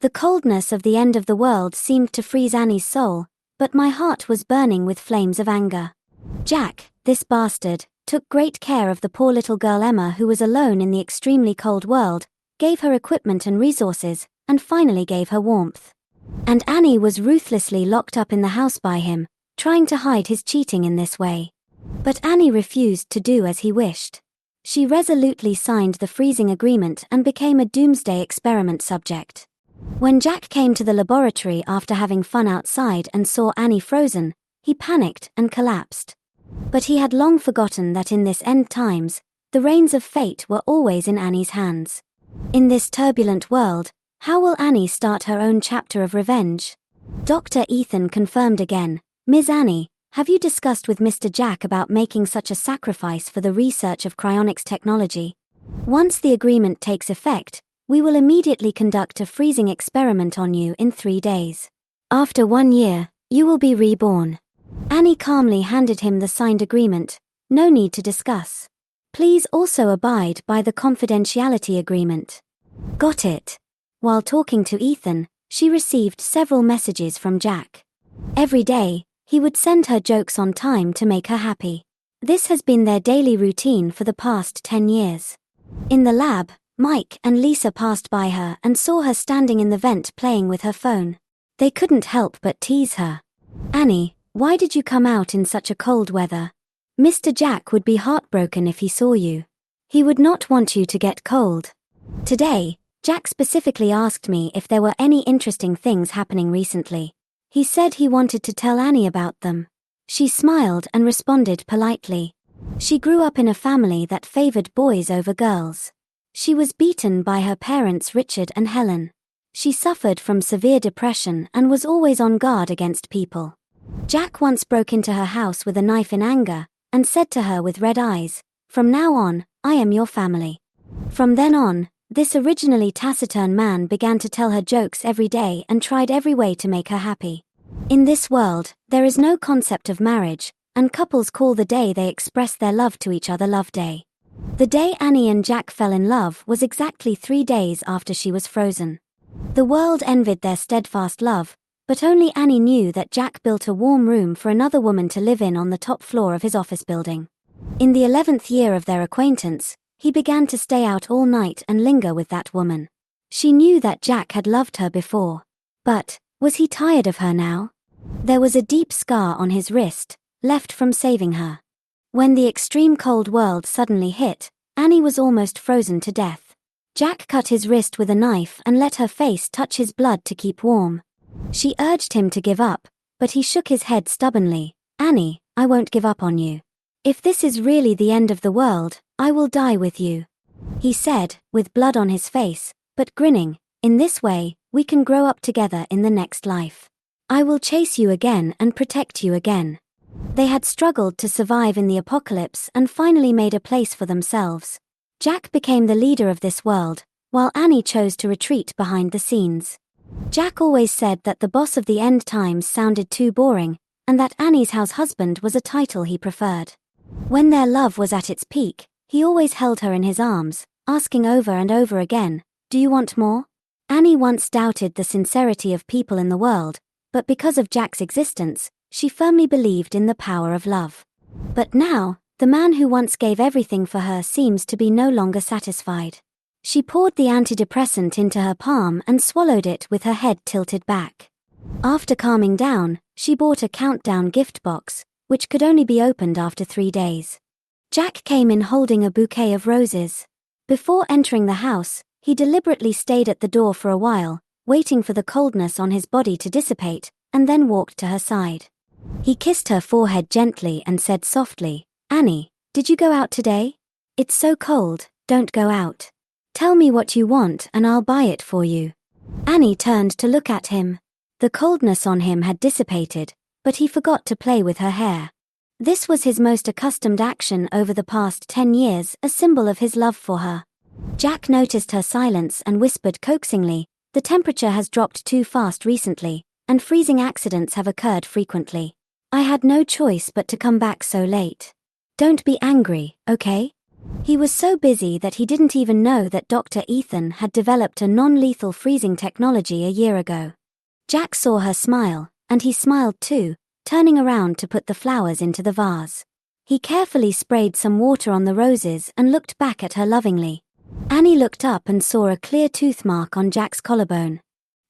The coldness of the end of the world seemed to freeze Annie's soul, but my heart was burning with flames of anger. Jack, this bastard, took great care of the poor little girl Emma who was alone in the extremely cold world, gave her equipment and resources, and finally gave her warmth. And Annie was ruthlessly locked up in the house by him, trying to hide his cheating in this way. But Annie refused to do as he wished. She resolutely signed the freezing agreement and became a doomsday experiment subject. When Jack came to the laboratory after having fun outside and saw Annie frozen, he panicked and collapsed. But he had long forgotten that in this end times, the reins of fate were always in Annie's hands. In this turbulent world, how will Annie start her own chapter of revenge? Dr. Ethan confirmed again, "Ms. Annie, have you discussed with Mr. Jack about making such a sacrifice for the research of cryonics technology? Once the agreement takes effect, we will immediately conduct a freezing experiment on you in 3 days. After 1 year, you will be reborn." Annie calmly handed him the signed agreement. "No need to discuss. Please also abide by the confidentiality agreement." Got it. While talking to Ethan, she received several messages from Jack. Every day, he would send her jokes on time to make her happy. This has been their daily routine for the past 10 years. In the lab, Mike and Lisa passed by her and saw her standing in the vent playing with her phone. They couldn't help but tease her. "Annie, why did you come out in such a cold weather? Mr. Jack would be heartbroken if he saw you. He would not want you to get cold." Today, Jack specifically asked me if there were any interesting things happening recently. He said he wanted to tell Annie about them. She smiled and responded politely. She grew up in a family that favored boys over girls. She was beaten by her parents Richard and Helen. She suffered from severe depression and was always on guard against people. Jack once broke into her house with a knife in anger, and said to her with red eyes, "From now on, I am your family." From then on, this originally taciturn man began to tell her jokes every day and tried every way to make her happy. In this world, there is no concept of marriage, and couples call the day they express their love to each other Love Day. The day Annie and Jack fell in love was exactly 3 days after she was frozen. The world envied their steadfast love, but only Annie knew that Jack built a warm room for another woman to live in on the top floor of his office building. In the 11th year of their acquaintance, he began to stay out all night and linger with that woman. She knew that Jack had loved her before. But, was he tired of her now? There was a deep scar on his wrist, left from saving her. When the extreme cold world suddenly hit, Annie was almost frozen to death. Jack cut his wrist with a knife and let her face touch his blood to keep warm. She urged him to give up, but he shook his head stubbornly. "Annie, I won't give up on you. If this is really the end of the world, I will die with you," he said, with blood on his face, but grinning. "In this way, we can grow up together in the next life. I will chase you again and protect you again." They had struggled to survive in the apocalypse and finally made a place for themselves. Jack became the leader of this world, while Annie chose to retreat behind the scenes. Jack always said that the boss of the end times sounded too boring, and that Annie's house husband was a title he preferred. When their love was at its peak, he always held her in his arms, asking over and over again, "Do you want more?" Annie once doubted the sincerity of people in the world, but because of Jack's existence, she firmly believed in the power of love. But now, the man who once gave everything for her seems to be no longer satisfied. She poured the antidepressant into her palm and swallowed it with her head tilted back. After calming down, she bought a countdown gift box, which could only be opened after 3 days. Jack came in holding a bouquet of roses. Before entering the house, he deliberately stayed at the door for a while, waiting for the coldness on his body to dissipate, and then walked to her side. He kissed her forehead gently and said softly, "Annie, did you go out today? It's so cold, don't go out. Tell me what you want and I'll buy it for you." Annie turned to look at him. The coldness on him had dissipated, but he forgot to play with her hair. This was his most accustomed action over the past 10 years, a symbol of his love for her. Jack noticed her silence and whispered coaxingly, "The temperature has dropped too fast recently, and freezing accidents have occurred frequently. I had no choice but to come back so late. Don't be angry, okay? He was so busy that he didn't even know that Dr. Ethan had developed a non-lethal freezing technology a year ago. Jack saw her smile, and he smiled too, turning around to put the flowers into the vase. He carefully sprayed some water on the roses and looked back at her lovingly. Annie looked up and saw a clear tooth mark on Jack's collarbone.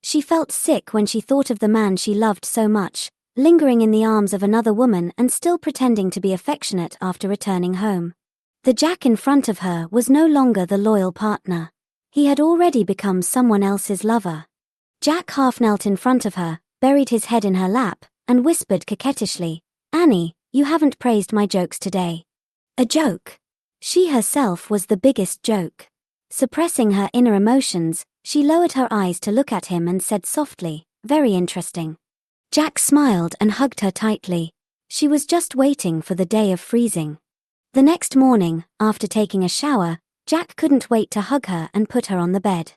She felt sick when she thought of the man she loved so much, lingering in the arms of another woman and still pretending to be affectionate after returning home. The Jack in front of her was no longer the loyal partner. He had already become someone else's lover. Jack half knelt in front of her, buried his head in her lap, and whispered coquettishly, "Annie, you haven't praised my jokes today." A joke? She herself was the biggest joke. Suppressing her inner emotions, she lowered her eyes to look at him and said softly, "Very interesting." Jack smiled and hugged her tightly. She was just waiting for the day of freezing. The next morning, after taking a shower, Jack couldn't wait to hug her and put her on the bed.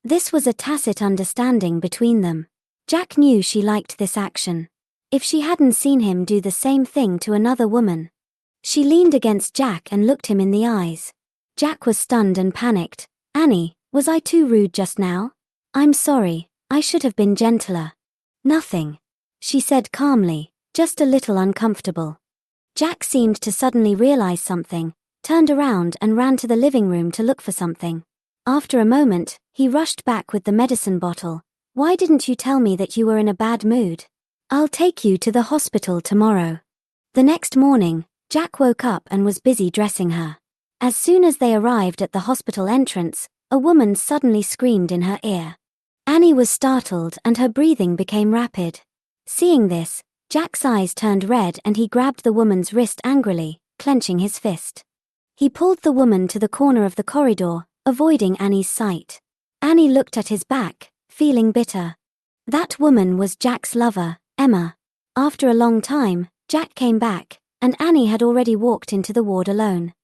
This was a tacit understanding between them. Jack knew she liked this action. If she hadn't seen him do the same thing to another woman. She leaned against Jack and looked him in the eyes. Jack was stunned and panicked. "Annie, was I too rude just now? I'm sorry, I should have been gentler." "Nothing," she said calmly, "just a little uncomfortable." Jack seemed to suddenly realize something, turned around and ran to the living room to look for something. After a moment, he rushed back with the medicine bottle. "Why didn't you tell me that you were in a bad mood? I'll take you to the hospital tomorrow." The next morning, Jack woke up and was busy dressing her. As soon as they arrived at the hospital entrance, a woman suddenly screamed in her ear. Annie was startled and her breathing became rapid. Seeing this, Jack's eyes turned red and he grabbed the woman's wrist angrily, clenching his fist. He pulled the woman to the corner of the corridor, avoiding Annie's sight. Annie looked at his back, feeling bitter. That woman was Jack's lover, Emma. After a long time, Jack came back, and Annie had already walked into the ward alone.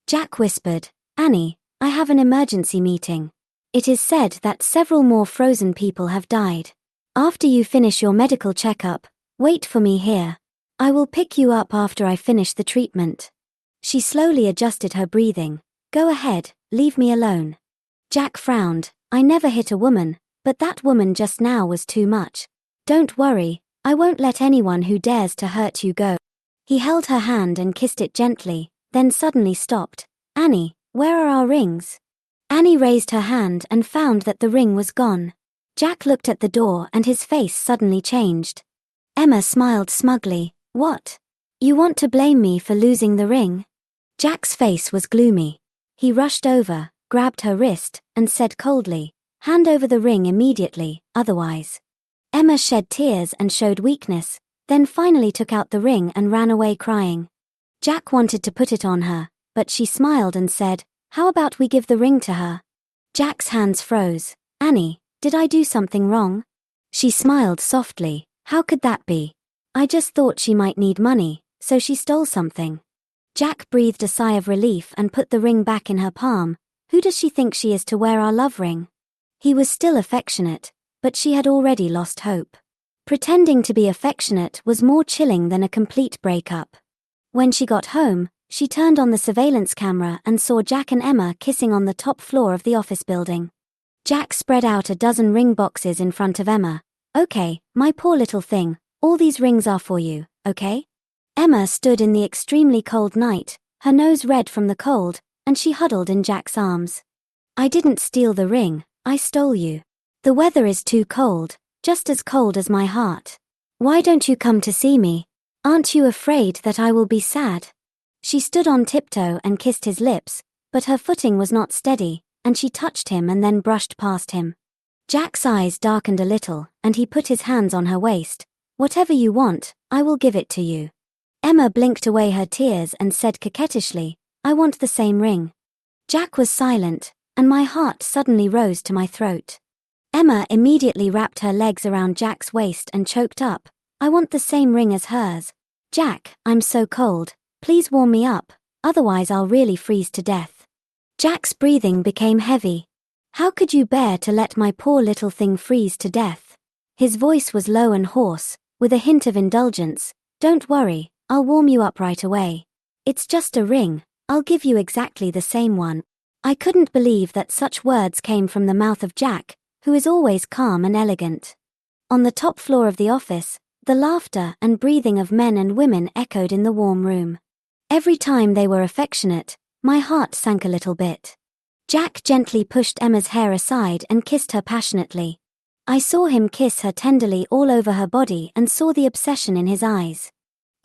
Jack whispered, "Annie, I have an emergency meeting. It is said that several more frozen people have died. After you finish your medical checkup, wait for me here. I will pick you up after I finish the treatment." She slowly adjusted her breathing. "Go ahead, leave me alone." Jack frowned. "I never hit a woman, but that woman just now was too much. Don't worry, I won't let anyone who dares to hurt you go." He held her hand and kissed it gently, then suddenly stopped. "Annie, where are our rings?" Annie raised her hand and found that the ring was gone. Jack looked at the door and his face suddenly changed. Emma smiled smugly. "What? You want to blame me for losing the ring?" Jack's face was gloomy. He rushed over, grabbed her wrist, and said coldly, "Hand over the ring immediately, otherwise." Emma shed tears and showed weakness, then finally took out the ring and ran away crying. Jack wanted to put it on her, but she smiled and said, "How about we give the ring to her?" Jack's hands froze. "Annie, did I do something wrong?" She smiled softly. "How could that be? I just thought she might need money, so she stole something." Jack breathed a sigh of relief and put the ring back in her palm. Who does she think she is to wear our love ring? He was still affectionate, but she had already lost hope. Pretending to be affectionate was more chilling than a complete breakup. When she got home, she turned on the surveillance camera and saw Jack and Emma kissing on the top floor of the office building. Jack spread out a dozen ring boxes in front of Emma. "Okay, my poor little thing, all these rings are for you, okay?" Emma stood in the extremely cold night, her nose red from the cold, and she huddled in Jack's arms. "I didn't steal the ring, I stole you. The weather is too cold, just as cold as my heart. Why don't you come to see me? Aren't you afraid that I will be sad?" She stood on tiptoe and kissed his lips, but her footing was not steady, and she touched him and then brushed past him. Jack's eyes darkened a little, and he put his hands on her waist. "Whatever you want, I will give it to you." Emma blinked away her tears and said coquettishly, "I want the same ring." Jack was silent, and my heart suddenly rose to my throat. Emma immediately wrapped her legs around Jack's waist and choked up. "I want the same ring as hers. Jack, I'm so cold, please warm me up, otherwise I'll really freeze to death." Jack's breathing became heavy. "How could you bear to let my poor little thing freeze to death?" His voice was low and hoarse, with a hint of indulgence. "Don't worry, I'll warm you up right away. It's just a ring, I'll give you exactly the same one." I couldn't believe that such words came from the mouth of Jack, who is always calm and elegant. On the top floor of the office, the laughter and breathing of men and women echoed in the warm room. Every time they were affectionate, my heart sank a little bit. Jack gently pushed Emma's hair aside and kissed her passionately. I saw him kiss her tenderly all over her body and saw the obsession in his eyes.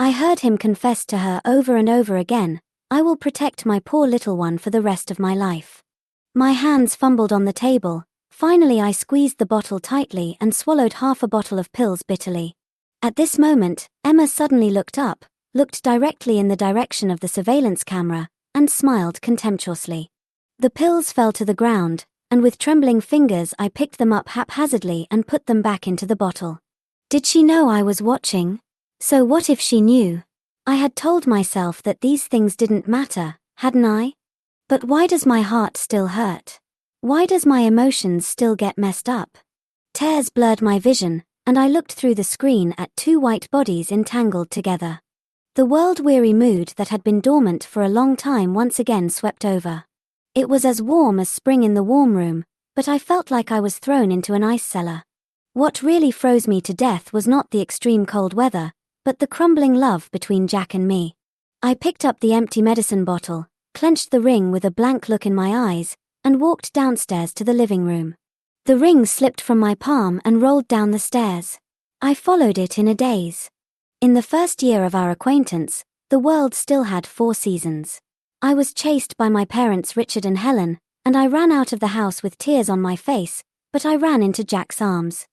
I heard him confess to her over and over again, "I will protect my poor little one for the rest of my life." My hands fumbled on the table. Finally I squeezed the bottle tightly and swallowed half a bottle of pills bitterly. At this moment, Emma suddenly looked up, looked directly in the direction of the surveillance camera, and smiled contemptuously. The pills fell to the ground, and with trembling fingers I picked them up haphazardly and put them back into the bottle. Did she know I was watching? So what if she knew? I had told myself that these things didn't matter, hadn't I? But why does my heart still hurt? Why does my emotions still get messed up? Tears blurred my vision, and I looked through the screen at two white bodies entangled together. The world-weary mood that had been dormant for a long time once again swept over. It was as warm as spring in the warm room, but I felt like I was thrown into an ice cellar. What really froze me to death was not the extreme cold weather, but the crumbling love between Jack and me. I picked up the empty medicine bottle, clenched the ring with a blank look in my eyes, and walked downstairs to the living room. The ring slipped from my palm and rolled down the stairs. I followed it in a daze. In the first year of our acquaintance, the world still had 4 seasons. I was chased by my parents Richard and Helen, and I ran out of the house with tears on my face, but I ran into Jack's arms.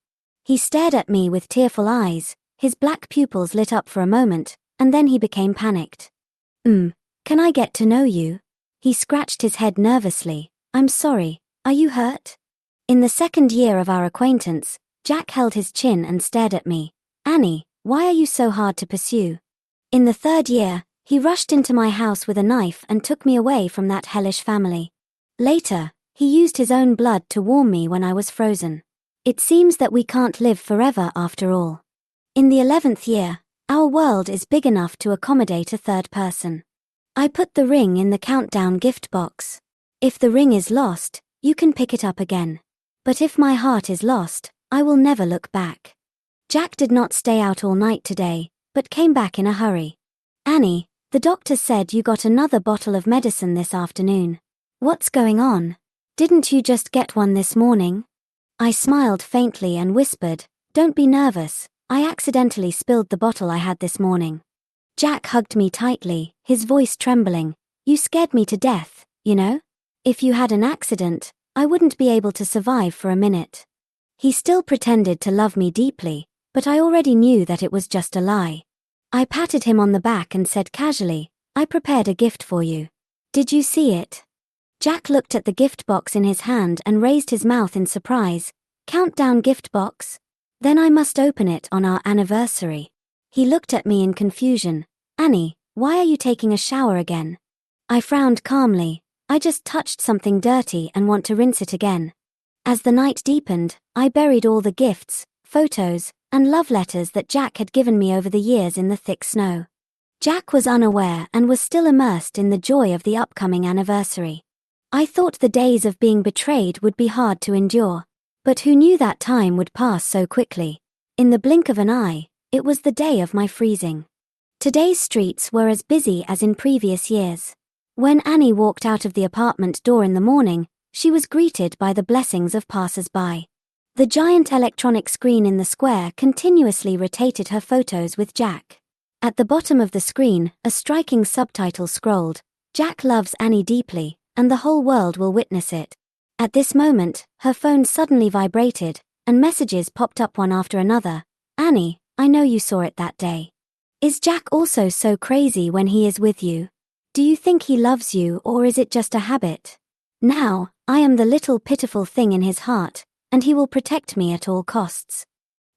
He stared at me with tearful eyes, his black pupils lit up for a moment, and then he became panicked. Can I get to know you?" He scratched his head nervously. "I'm sorry, are you hurt?" In the second year of our acquaintance, Jack held his chin and stared at me. "Annie, why are you so hard to pursue?" In the third year, he rushed into my house with a knife and took me away from that hellish family. Later, he used his own blood to warm me when I was frozen. It seems that we can't live forever after all. In the 11th year, our world is big enough to accommodate a third person. I put the ring in the countdown gift box. If the ring is lost, you can pick it up again. But if my heart is lost, I will never look back. Jack did not stay out all night today, but came back in a hurry. "Annie, the doctor said you got another bottle of medicine this afternoon. What's going on? Didn't you just get one this morning?" I smiled faintly and whispered, "Don't be nervous, I accidentally spilled the bottle I had this morning." Jack hugged me tightly, his voice trembling. "You scared me to death, you know? If you had an accident, I wouldn't be able to survive for a minute." He still pretended to love me deeply, but I already knew that it was just a lie. I patted him on the back and said casually, "I prepared a gift for you. Did you see it?" Jack looked at the gift box in his hand and raised his mouth in surprise. "Countdown gift box? Then I must open it on our anniversary." He looked at me in confusion. "Annie, why are you taking a shower again?" I frowned calmly. "I just touched something dirty and want to rinse it again." As the night deepened, I buried all the gifts, photos, and love letters that Jack had given me over the years in the thick snow. Jack was unaware and was still immersed in the joy of the upcoming anniversary. I thought the days of being betrayed would be hard to endure. But who knew that time would pass so quickly? In the blink of an eye, it was the day of my freezing. Today's streets were as busy as in previous years. When Annie walked out of the apartment door in the morning, she was greeted by the blessings of passers-by. The giant electronic screen in the square continuously rotated her photos with Jack. At the bottom of the screen, a striking subtitle scrolled, "Jack loves Annie deeply, and the whole world will witness it." At this moment, her phone suddenly vibrated, and messages popped up one after another. "Annie, I know you saw it that day. Is Jack also so crazy when he is with you? Do you think he loves you, or is it just a habit? Now, I am the little pitiful thing in his heart, and he will protect me at all costs.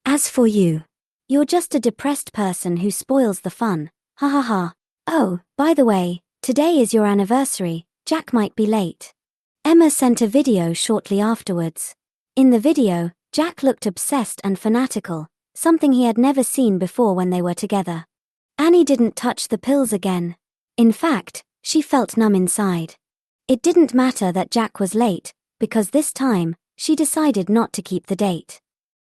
As for you, you're just a depressed person who spoils the fun. Ha ha ha. Oh, by the way, today is your anniversary. Jack might be late." Emma sent a video shortly afterwards. In the video, Jack looked obsessed and fanatical, something he had never seen before when they were together. Annie didn't touch the pills again. In fact, She felt numb inside. It didn't matter that Jack was late, because this time, she decided not to keep the date.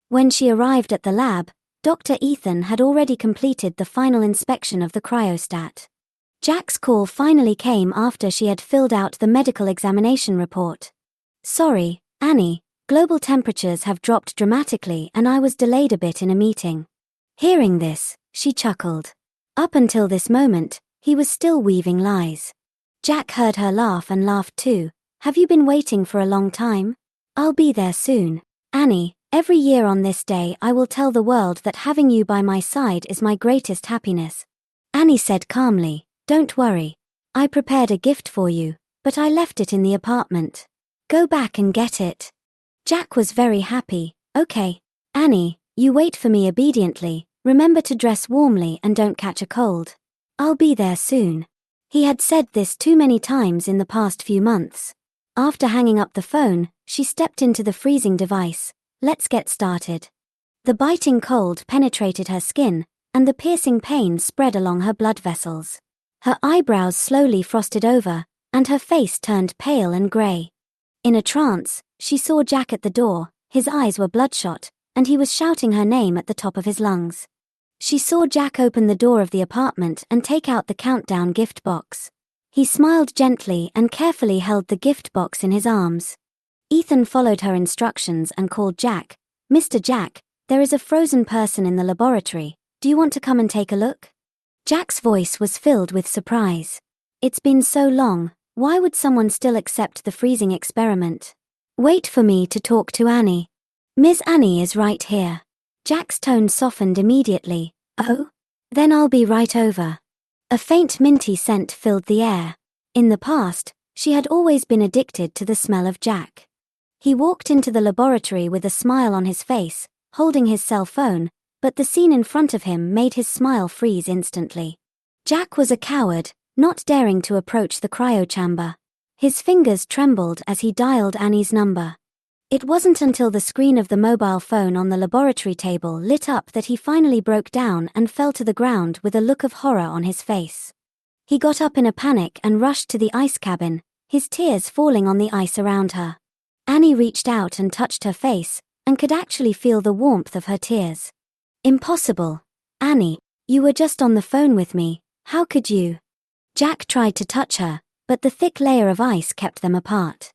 When she arrived at the lab, Dr. Ethan had already completed the final inspection of the cryostat. Jack's call finally came after she had filled out the medical examination report. "Sorry, Annie, global temperatures have dropped dramatically and I was delayed a bit in a meeting." Hearing this, she chuckled. Up until this moment, he was still weaving lies. Jack heard her laugh and laughed too. "Have you been waiting for a long time? I'll be there soon. Annie, every year on this day I will tell the world that having you by my side is my greatest happiness." Annie said calmly, "Don't worry. I prepared a gift for you, but I left it in the apartment. Go back and get it." Jack was very happy. "Okay. Annie, you wait for me obediently, remember to dress warmly and don't catch a cold. I'll be there soon." He had said this too many times in the past few months. After hanging up the phone, she stepped into the freezing device. "Let's get started." The biting cold penetrated her skin, and the piercing pain spread along her blood vessels. Her eyebrows slowly frosted over, and her face turned pale and grey. In a trance, she saw Jack at the door. His eyes were bloodshot, and he was shouting her name at the top of his lungs. She saw Jack open the door of the apartment and take out the countdown gift box. He smiled gently and carefully held the gift box in his arms. Ethan followed her instructions and called Jack. "Mr. Jack, there is a frozen person in the laboratory. Do you want to come and take a look?" Jack's voice was filled with surprise. It's been so long, why would someone still accept the freezing experiment? "Wait for me to talk to Annie. Miss Annie is right here." Jack's tone softened immediately. "Oh? Then I'll be right over." A faint minty scent filled the air. In the past, she had always been addicted to the smell of Jack. He walked into the laboratory with a smile on his face, holding his cell phone, but the scene in front of him made his smile freeze instantly. Jack was a coward, not daring to approach the cryochamber. His fingers trembled as he dialed Annie's number. It wasn't until the screen of the mobile phone on the laboratory table lit up that he finally broke down and fell to the ground with a look of horror on his face. He got up in a panic and rushed to the ice cabin, his tears falling on the ice around her. Annie reached out and touched her face, and could actually feel the warmth of her tears. "Impossible. Annie, you were just on the phone with me, how could you?" Jack tried to touch her, but the thick layer of ice kept them apart.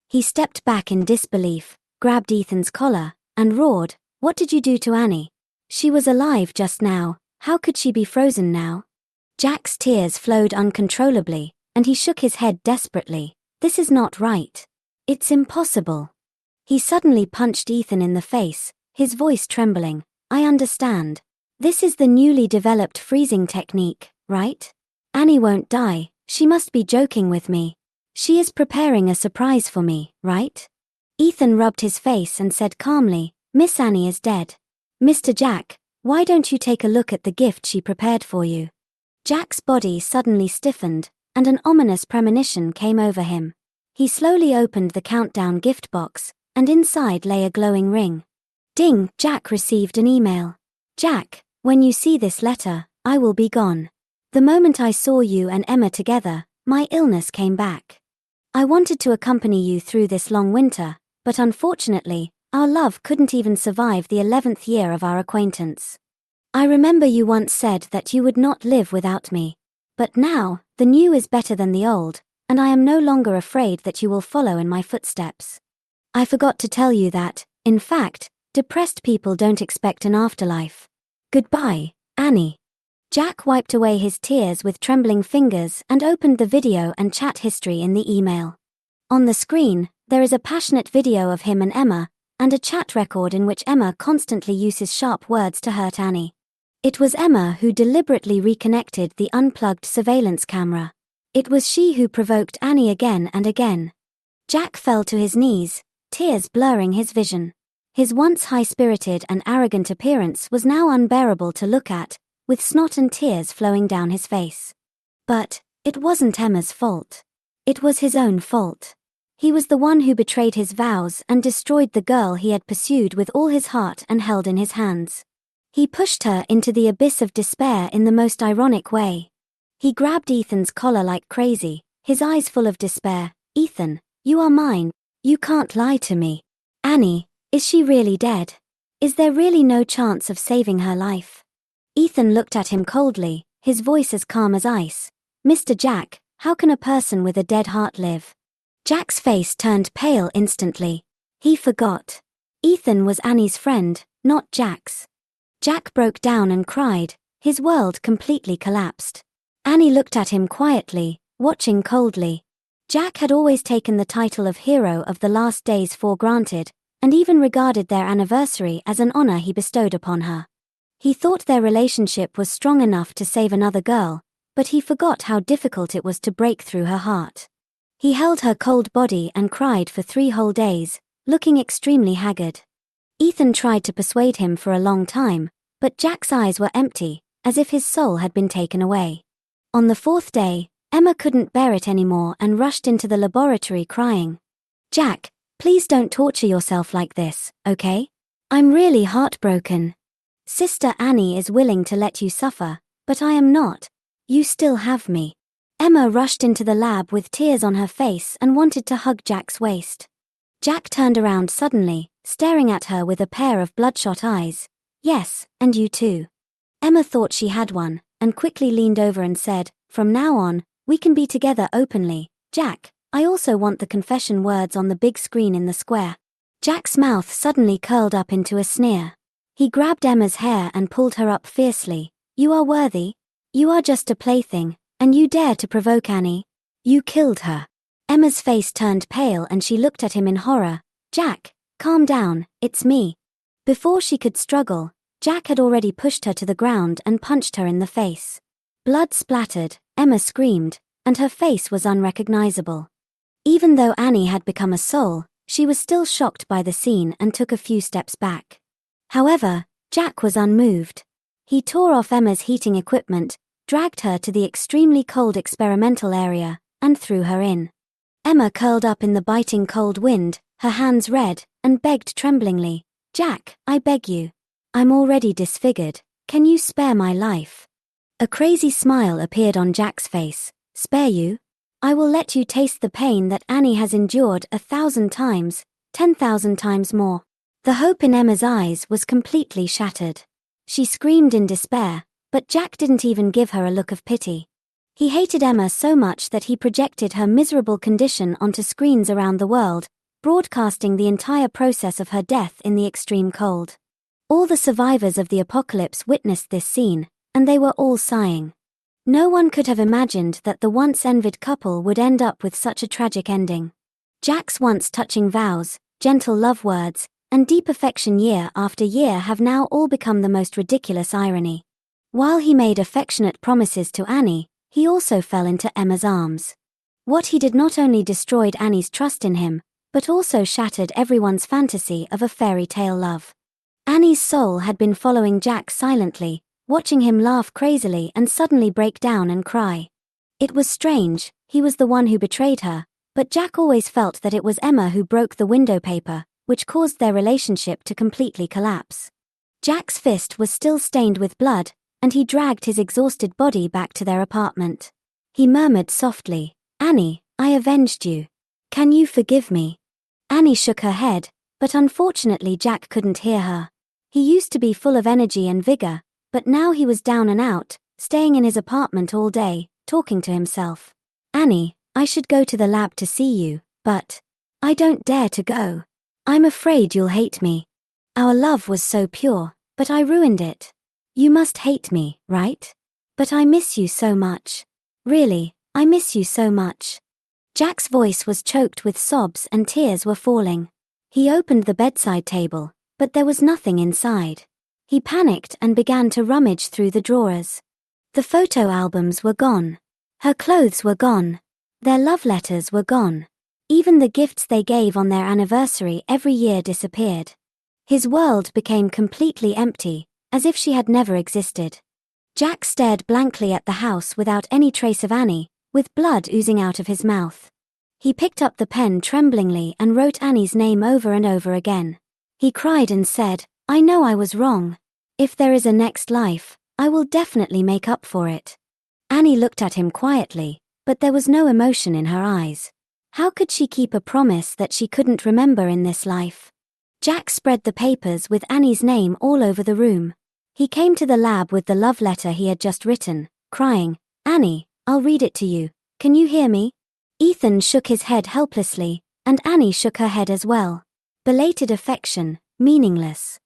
He stepped back in disbelief, grabbed Ethan's collar, and roared, "What did you do to Annie? She was alive just now, how could she be frozen now?" Jack's tears flowed uncontrollably, and he shook his head desperately. "This is not right. It's impossible." He suddenly punched Ethan in the face, his voice trembling. "I understand. This is the newly developed freezing technique, right? Annie won't die, she must be joking with me. She is preparing a surprise for me, right?" Ethan rubbed his face and said calmly, "Miss Annie is dead. Mr. Jack, why don't you take a look at the gift she prepared for you?" Jack's body suddenly stiffened, and an ominous premonition came over him. He slowly opened the countdown gift box, and inside lay a glowing ring. Ding! Jack received an email. "Jack, when you see this letter, I will be gone. The moment I saw you and Emma together, my illness came back. I wanted to accompany you through this long winter, but unfortunately, our love couldn't even survive the 11th year of our acquaintance. I remember you once said that you would not live without me. But now, the new is better than the old, and I am no longer afraid that you will follow in my footsteps. I forgot to tell you that, in fact, depressed people don't expect an afterlife. Goodbye, Annie." Jack wiped away his tears with trembling fingers and opened the video and chat history in the email. On the screen, there is a passionate video of him and Emma, and a chat record in which Emma constantly uses sharp words to hurt Annie. It was Emma who deliberately reconnected the unplugged surveillance camera. It was she who provoked Annie again and again. Jack fell to his knees, tears blurring his vision. His once high-spirited and arrogant appearance was now unbearable to look at, with snot and tears flowing down his face. But it wasn't Emma's fault. It was his own fault. He was the one who betrayed his vows and destroyed the girl he had pursued with all his heart and held in his hands. He pushed her into the abyss of despair in the most ironic way. He grabbed Ethan's collar like crazy, his eyes full of despair. "Ethan, you are mine. You can't lie to me. Annie, is she really dead? Is there really no chance of saving her life?" Ethan looked at him coldly, his voice as calm as ice. "Mr. Jack, how can a person with a dead heart live?" Jack's face turned pale instantly. He forgot. Ethan was Annie's friend, not Jack's. Jack broke down and cried, his world completely collapsed. Annie looked at him quietly, watching coldly. Jack had always taken the title of hero of the last days for granted, and even regarded their anniversary as an honor he bestowed upon her. He thought their relationship was strong enough to save another girl, but he forgot how difficult it was to break through her heart. He held her cold body and cried for 3 whole days, looking extremely haggard. Ethan tried to persuade him for a long time, but Jack's eyes were empty, as if his soul had been taken away. On the 4th day, Emma couldn't bear it anymore and rushed into the laboratory crying. "Jack, please don't torture yourself like this, okay? I'm really heartbroken. Sister Annie is willing to let you suffer, but I am not. You still have me." Emma rushed into the lab with tears on her face and wanted to hug Jack's waist. Jack turned around suddenly, staring at her with a pair of bloodshot eyes. "Yes, and you too." Emma thought she had one, and quickly leaned over and said, "From now on, we can be together openly. Jack, I also want the confession words on the big screen in the square." Jack's mouth suddenly curled up into a sneer. He grabbed Emma's hair and pulled her up fiercely. "You are worthy. You are just a plaything, and you dare to provoke Annie. You killed her." Emma's face turned pale and she looked at him in horror. "Jack, calm down, it's me." Before she could struggle, Jack had already pushed her to the ground and punched her in the face. Blood splattered, Emma screamed, and her face was unrecognizable. Even though Annie had become a soul, she was still shocked by the scene and took a few steps back. However, Jack was unmoved. He tore off Emma's heating equipment, dragged her to the extremely cold experimental area, and threw her in. Emma curled up in the biting cold wind, her hands red, and begged tremblingly, "Jack, I beg you. I'm already disfigured. Can you spare my life?" A crazy smile appeared on Jack's face. "Spare you? I will let you taste the pain that Annie has endured 1,000 times, 10,000 times more." The hope in Emma's eyes was completely shattered. She screamed in despair, but Jack didn't even give her a look of pity. He hated Emma so much that he projected her miserable condition onto screens around the world, broadcasting the entire process of her death in the extreme cold. All the survivors of the apocalypse witnessed this scene, and they were all sighing. No one could have imagined that the once envied couple would end up with such a tragic ending. Jack's once touching vows, gentle love words, and deep affection year after year have now all become the most ridiculous irony. While he made affectionate promises to Annie, he also fell into Emma's arms. What he did not only destroyed Annie's trust in him, but also shattered everyone's fantasy of a fairy tale love. Annie's soul had been following Jack silently, watching him laugh crazily and suddenly break down and cry. It was strange, he was the one who betrayed her, but Jack always felt that it was Emma who broke the window paper, which caused their relationship to completely collapse. Jack's fist was still stained with blood, and he dragged his exhausted body back to their apartment. He murmured softly, "Annie, I avenged you. Can you forgive me?" Annie shook her head, but unfortunately Jack couldn't hear her. He used to be full of energy and vigor, but now he was down and out, staying in his apartment all day, talking to himself. "Annie, I should go to the lab to see you, but I don't dare to go. I'm afraid you'll hate me. Our love was so pure, but I ruined it. You must hate me, right? But I miss you so much. Really, I miss you so much." Jack's voice was choked with sobs and tears were falling. He opened the bedside table, but there was nothing inside. He panicked and began to rummage through the drawers. The photo albums were gone. Her clothes were gone. Their love letters were gone. Even the gifts they gave on their anniversary every year disappeared. His world became completely empty, as if she had never existed. Jack stared blankly at the house without any trace of Annie, with blood oozing out of his mouth. He picked up the pen tremblingly and wrote Annie's name over and over again. He cried and said, "I know I was wrong. If there is a next life, I will definitely make up for it." Annie looked at him quietly, but there was no emotion in her eyes. How could she keep a promise that she couldn't remember in this life? Jack spread the papers with Annie's name all over the room. He came to the lab with the love letter he had just written, crying, "Annie, I'll read it to you. Can you hear me?" Ethan shook his head helplessly, and Annie shook her head as well. Belated affection, meaningless.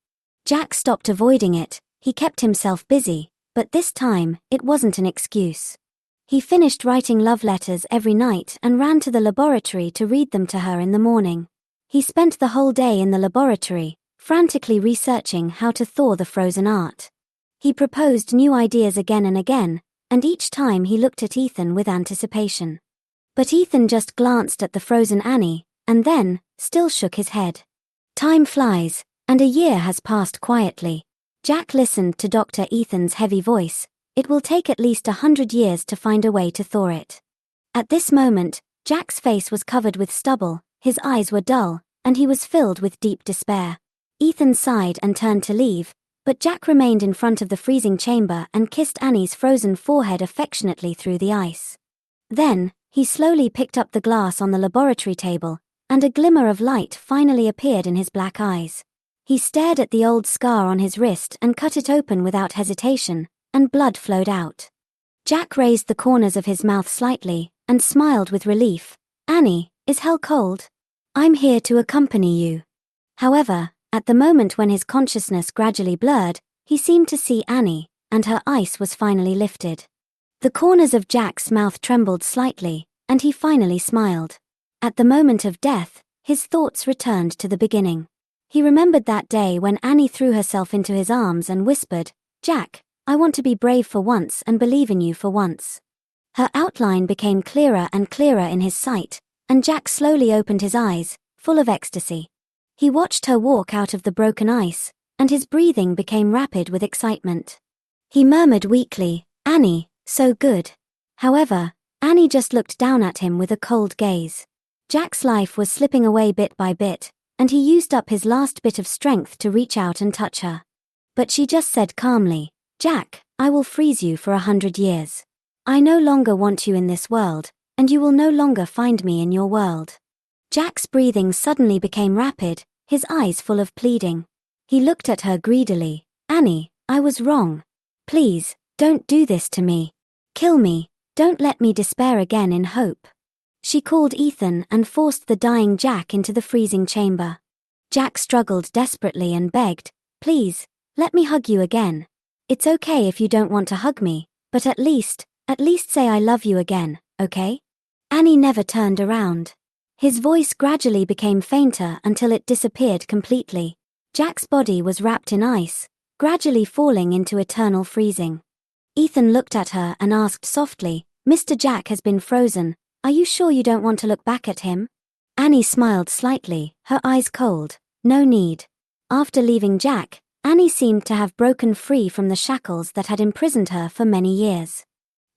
Jack stopped avoiding it. He kept himself busy, but this time, it wasn't an excuse. He finished writing love letters every night and ran to the laboratory to read them to her in the morning. He spent the whole day in the laboratory, frantically researching how to thaw the frozen art. He proposed new ideas again and again, and each time he looked at Ethan with anticipation. But Ethan just glanced at the frozen Annie, and then, still shook his head. Time flies, and a year has passed quietly. Jack listened to Dr. Ethan's heavy voice. It will take at least 100 years to find a way to thaw it. At this moment, Jack's face was covered with stubble, his eyes were dull, and he was filled with deep despair. Ethan sighed and turned to leave, but Jack remained in front of the freezing chamber and kissed Annie's frozen forehead affectionately through the ice. Then, he slowly picked up the glass on the laboratory table, and a glimmer of light finally appeared in his black eyes. He stared at the old scar on his wrist and cut it open without hesitation, and blood flowed out. Jack raised the corners of his mouth slightly, and smiled with relief. "Annie, is hell cold? I'm here to accompany you." However, at the moment when his consciousness gradually blurred, he seemed to see Annie, and her ice was finally lifted. The corners of Jack's mouth trembled slightly, and he finally smiled. At the moment of death, his thoughts returned to the beginning. He remembered that day when Annie threw herself into his arms and whispered, "Jack, I want to be brave for once and believe in you for once." Her outline became clearer and clearer in his sight, and Jack slowly opened his eyes, full of ecstasy. He watched her walk out of the broken ice, and his breathing became rapid with excitement. He murmured weakly, "Annie, so good." However, Annie just looked down at him with a cold gaze. Jack's life was slipping away bit by bit, and he used up his last bit of strength to reach out and touch her. But she just said calmly, "Jack, I will freeze you for 100 years. I no longer want you in this world, and you will no longer find me in your world." Jack's breathing suddenly became rapid, his eyes full of pleading. He looked at her greedily. "Annie, I was wrong. Please, don't do this to me. Kill me, don't let me despair again in hope." She called Ethan and forced the dying Jack into the freezing chamber. Jack struggled desperately and begged, "Please, let me hug you again. It's okay if you don't want to hug me, but at least say I love you again, okay?" Annie never turned around. His voice gradually became fainter until it disappeared completely. Jack's body was wrapped in ice, gradually falling into eternal freezing. Ethan looked at her and asked softly, "Mr. Jack has been frozen. Are you sure you don't want to look back at him?" Annie smiled slightly, her eyes cold. "No need." After leaving Jack, Annie seemed to have broken free from the shackles that had imprisoned her for many years.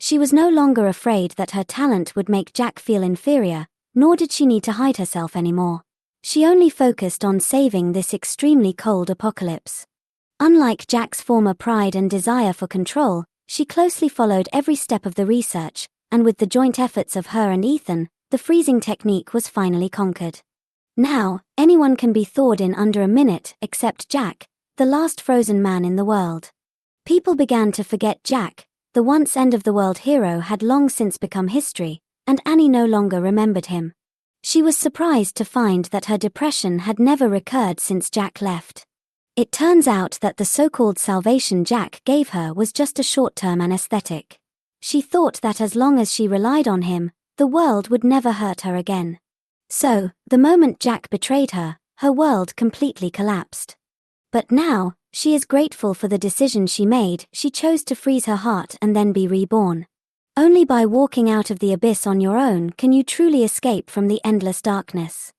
She was no longer afraid that her talent would make Jack feel inferior, nor did she need to hide herself anymore. She only focused on saving this extremely cold apocalypse. Unlike Jack's former pride and desire for control, she closely followed every step of the research, and with the joint efforts of her and Ethan, the freezing technique was finally conquered. Now, anyone can be thawed in under a minute except Jack, the last frozen man in the world. People began to forget Jack. The once end-of-the-world hero had long since become history, and Annie no longer remembered him. She was surprised to find that her depression had never recurred since Jack left. It turns out that the so-called salvation Jack gave her was just a short-term anesthetic. She thought that as long as she relied on him, the world would never hurt her again. So, the moment Jack betrayed her, her world completely collapsed. But now, she is grateful for the decision she made. She chose to freeze her heart and then be reborn. Only by walking out of the abyss on your own can you truly escape from the endless darkness.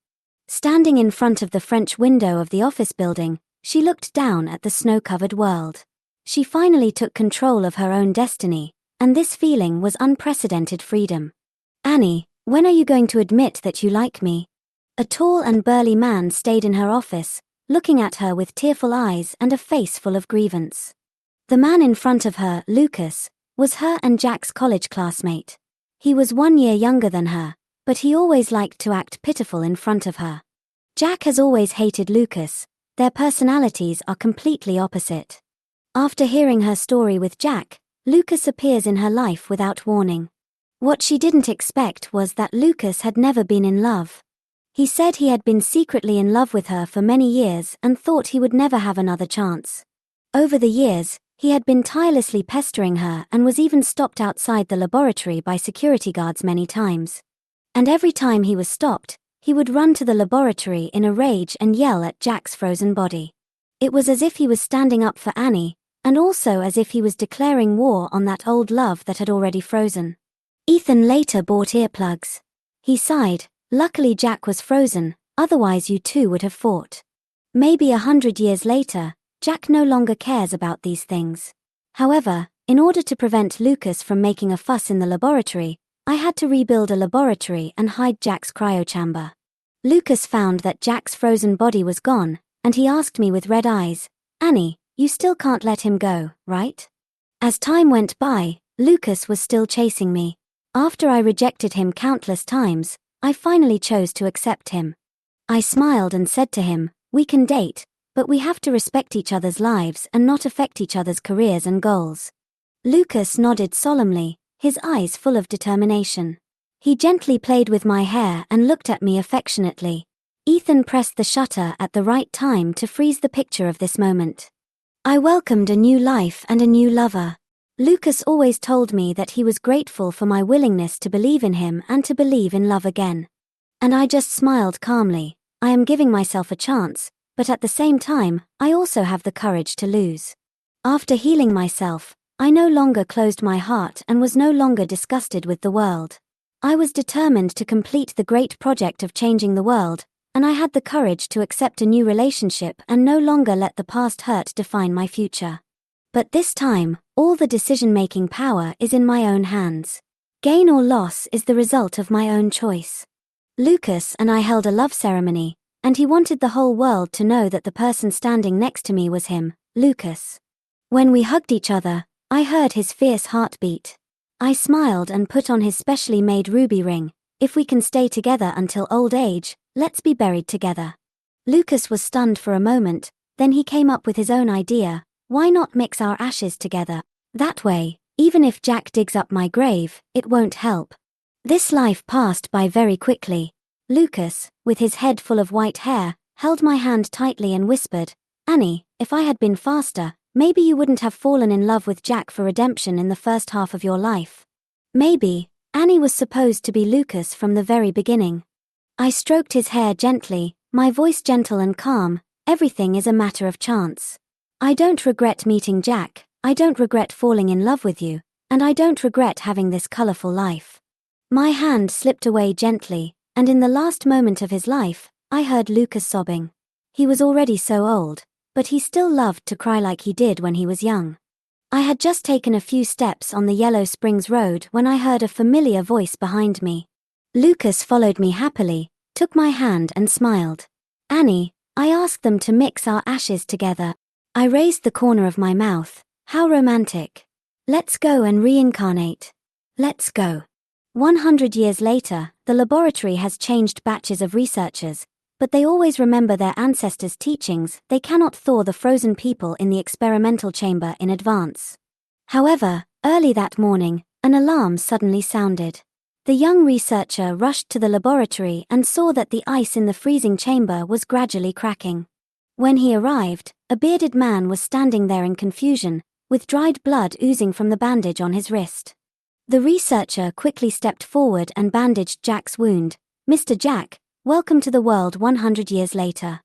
Standing in front of the French window of the office building, she looked down at the snow-covered world. She finally took control of her own destiny, and this feeling was unprecedented freedom. "Annie, when are you going to admit that you like me?" A tall and burly man stayed in her office, looking at her with tearful eyes and a face full of grievance. The man in front of her, Lucas, was her and Jack's college classmate. He was 1 year younger than her, but he always liked to act pitiful in front of her. Jack has always hated Lucas. Their personalities are completely opposite. After hearing her story with Jack, Lucas appears in her life without warning. What she didn't expect was that Lucas had never been in love. He said he had been secretly in love with her for many years and thought he would never have another chance. Over the years, he had been tirelessly pestering her and was even stopped outside the laboratory by security guards many times. And every time he was stopped, he would run to the laboratory in a rage and yell at Jack's frozen body. It was as if he was standing up for Annie, and also as if he was declaring war on that old love that had already frozen. Ethan later bought earplugs. He sighed, "Luckily Jack was frozen, otherwise you two would have fought." Maybe 100 years later, Jack no longer cares about these things. However, in order to prevent Lucas from making a fuss in the laboratory, I had to rebuild a laboratory and hide Jack's cryochamber. Lucas found that Jack's frozen body was gone, and he asked me with red eyes, "Annie, you still can't let him go, right?" As time went by, Lucas was still chasing me. After I rejected him countless times, I finally chose to accept him. I smiled and said to him, "We can date, but we have to respect each other's lives and not affect each other's careers and goals." Lucas nodded solemnly, his eyes full of determination. He gently played with my hair and looked at me affectionately. Ethan pressed the shutter at the right time to freeze the picture of this moment. I welcomed a new life and a new lover. Lucas always told me that he was grateful for my willingness to believe in him and to believe in love again. And I just smiled calmly. I am giving myself a chance, but at the same time, I also have the courage to lose. After healing myself, I no longer closed my heart and was no longer disgusted with the world. I was determined to complete the great project of changing the world, and I had the courage to accept a new relationship and no longer let the past hurt define my future. But this time, all the decision-making power is in my own hands. Gain or loss is the result of my own choice. Lucas and I held a love ceremony, and he wanted the whole world to know that the person standing next to me was him, Lucas. When we hugged each other, I heard his fierce heartbeat. I smiled and put on his specially made ruby ring. "If we can stay together until old age, let's be buried together." Lucas was stunned for a moment, then he came up with his own idea. "Why not mix our ashes together? That way, even if Jack digs up my grave, it won't help." This life passed by very quickly. Lucas, with his head full of white hair, held my hand tightly and whispered, "Annie, if I had been faster, maybe you wouldn't have fallen in love with Jack for redemption in the first half of your life. Maybe, Annie was supposed to be Lucas from the very beginning." I stroked his hair gently, my voice gentle and calm. "Everything is a matter of chance. I don't regret meeting Jack, I don't regret falling in love with you, and I don't regret having this colorful life." My hand slipped away gently, and in the last moment of his life, I heard Lucas sobbing. He was already so old, but he still loved to cry like he did when he was young. I had just taken a few steps on the Yellow Springs Road when I heard a familiar voice behind me. Lucas followed me happily, took my hand and smiled. "Annie, I asked them to mix our ashes together." I raised the corner of my mouth. "How romantic. Let's go and reincarnate. Let's go." 100 years later, the laboratory has changed batches of researchers, but they always remember their ancestors' teachings. They cannot thaw the frozen people in the experimental chamber in advance. However, early that morning, an alarm suddenly sounded. The young researcher rushed to the laboratory and saw that the ice in the freezing chamber was gradually cracking. When he arrived, a bearded man was standing there in confusion, with dried blood oozing from the bandage on his wrist. The researcher quickly stepped forward and bandaged Jack's wound. "Mr. Jack, welcome to the world 100 years later."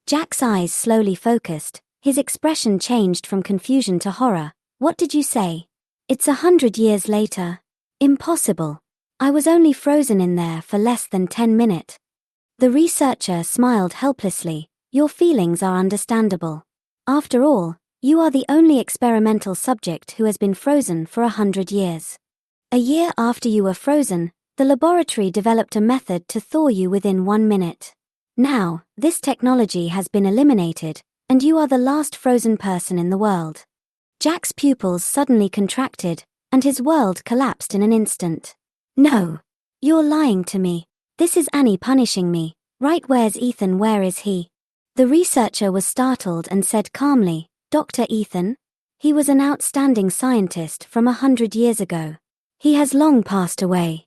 Jack's eyes slowly focused, his expression changed from confusion to horror. "What did you say?" "It's 100 years later." "Impossible. I was only frozen in there for less than 10 minutes. The researcher smiled helplessly. "Your feelings are understandable. After all, you are the only experimental subject who has been frozen for 100 years. A year after you were frozen, the laboratory developed a method to thaw you within 1 minute. Now, this technology has been eliminated, and you are the last frozen person in the world." Jack's pupils suddenly contracted, and his world collapsed in an instant. No! You're lying to me. This is Annie punishing me. Right, where's Ethan? Where is he? The researcher was startled and said calmly, Dr. Ethan? He was an outstanding scientist from 100 years ago. He has long passed away.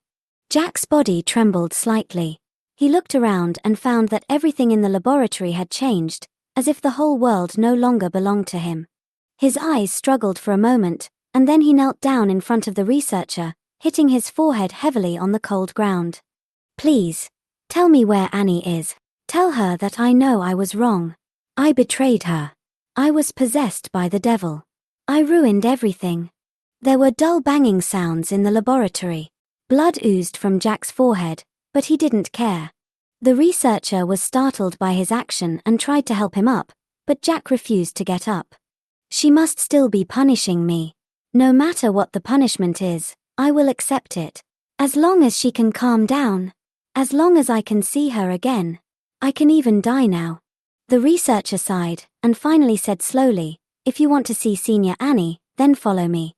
Jack's body trembled slightly. He looked around and found that everything in the laboratory had changed, as if the whole world no longer belonged to him. His eyes struggled for a moment, and then he knelt down in front of the researcher, hitting his forehead heavily on the cold ground. Please, tell me where Annie is. Tell her that I know I was wrong. I betrayed her. I was possessed by the devil. I ruined everything. There were dull banging sounds in the laboratory. Blood oozed from Jack's forehead, but he didn't care. The researcher was startled by his action and tried to help him up, but Jack refused to get up. She must still be punishing me. No matter what the punishment is, I will accept it. As long as she can calm down. As long as I can see her again. I can even die now. The researcher sighed, and finally said slowly, if you want to see Senior Annie, then follow me.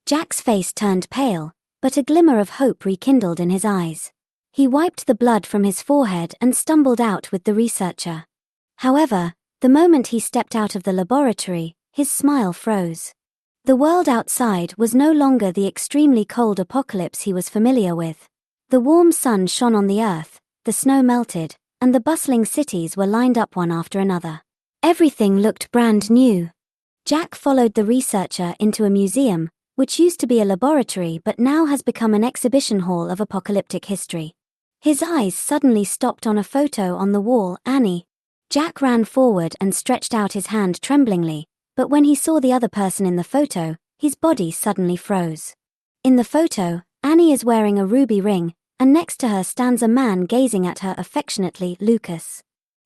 Jack's face turned pale, but a glimmer of hope rekindled in his eyes. He wiped the blood from his forehead and stumbled out with the researcher. However, the moment he stepped out of the laboratory, his smile froze. The world outside was no longer the extremely cold apocalypse he was familiar with. The warm sun shone on the earth, the snow melted, and the bustling cities were lined up one after another. Everything looked brand new. Jack followed the researcher into a museum, which used to be a laboratory but now has become an exhibition hall of apocalyptic history. His eyes suddenly stopped on a photo on the wall, Annie. Jack ran forward and stretched out his hand tremblingly, but when he saw the other person in the photo, his body suddenly froze. In the photo, Annie is wearing a ruby ring, and next to her stands a man gazing at her affectionately, Lucas.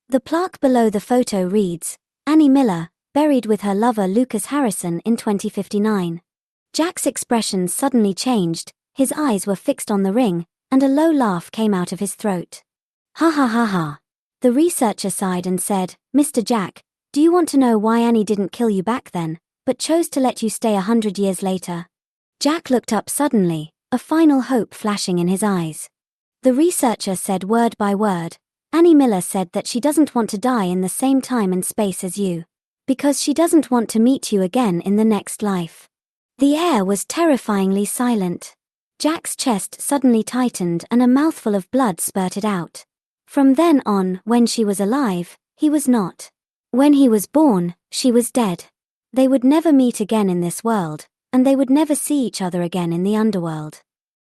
The plaque below the photo reads, Annie Miller, buried with her lover Lucas Harrison in 2059. Jack's expression suddenly changed, his eyes were fixed on the ring, and a low laugh came out of his throat. Ha ha ha ha. The researcher sighed and said, Mr. Jack, do you want to know why Annie didn't kill you back then, but chose to let you stay 100 years later? Jack looked up suddenly, a final hope flashing in his eyes. The researcher said word by word, Annie Miller said that she doesn't want to die in the same time and space as you. Because she doesn't want to meet you again in the next life. The air was terrifyingly silent. Jack's chest suddenly tightened and a mouthful of blood spurted out. From then on, when she was alive, he was not. When he was born, she was dead. They would never meet again in this world, and they would never see each other again in the underworld.